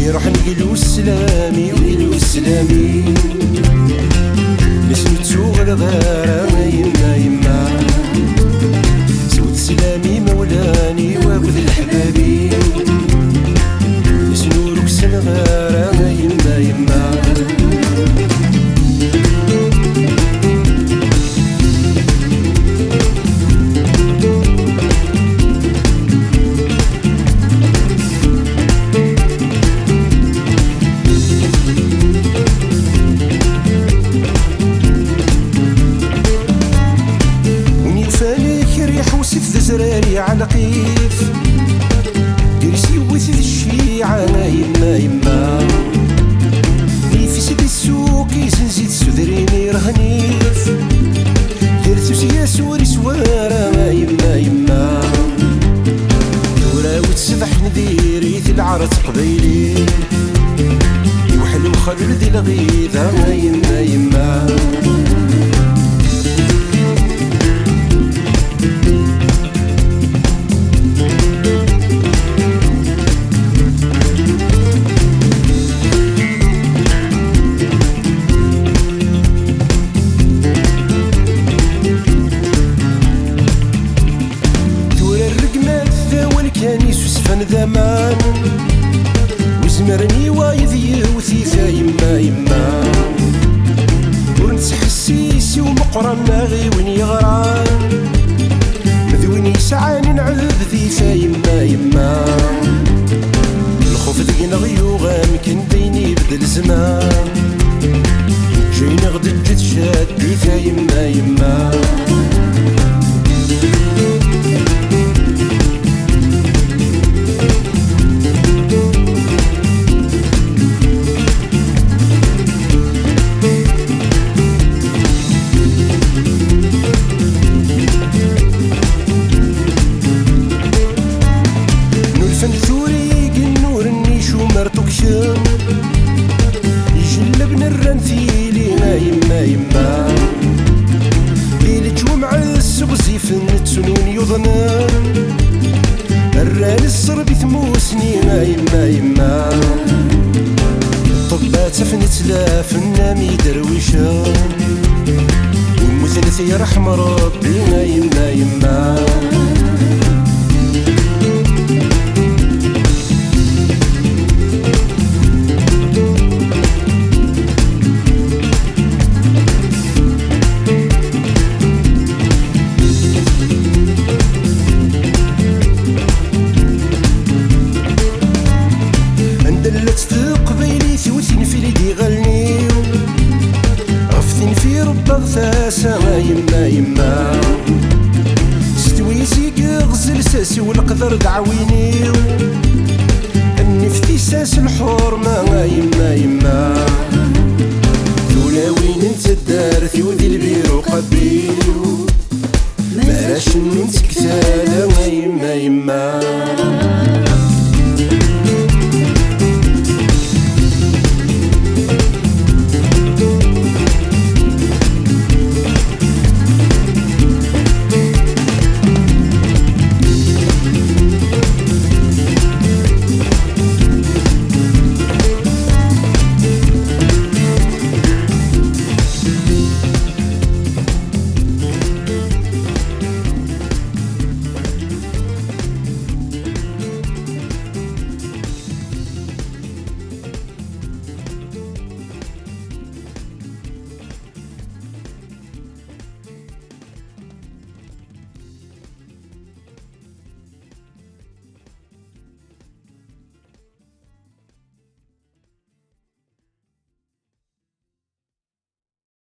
يروح نقلو السلامي وقلو السلامي نسمتو غلغارة ما يما يما سود سلامي مولاني وابد الحبابي نسنورك سنغارة ما يما يما زراري على قيف درسي وث الشيعة ما يما يما في سيد السوق يزنزيد سدريني رهنيف درتو سياس وري سوارة ما يما يما دورا وتسبح نديري ذي العرض قبيلي يوحل وخلل ذي الغيثة ما يما يما كان يسوسفن ذمان وزمرني وايذي وثيثا يما يما ورنتحسيسي ومقرنا غي وين يغران مذويني سعاني نعذب ذيثا يما يما الخوف ذي نغيوغا مكن ديني بدل زمان جايني غد الجد شاد ذيثا يما يما يجلبنا الرنثيلي ما يما يما ليلة ومع السبزيف نتسنون يضنان الران الصرب ثموسني ما يما يما الطبات فنتلاف النامي درويشان والمثلث يرحم ربي ما يما يما غثاسة ما يما يما ستويسي غزل ساسي والقدر دعوينيو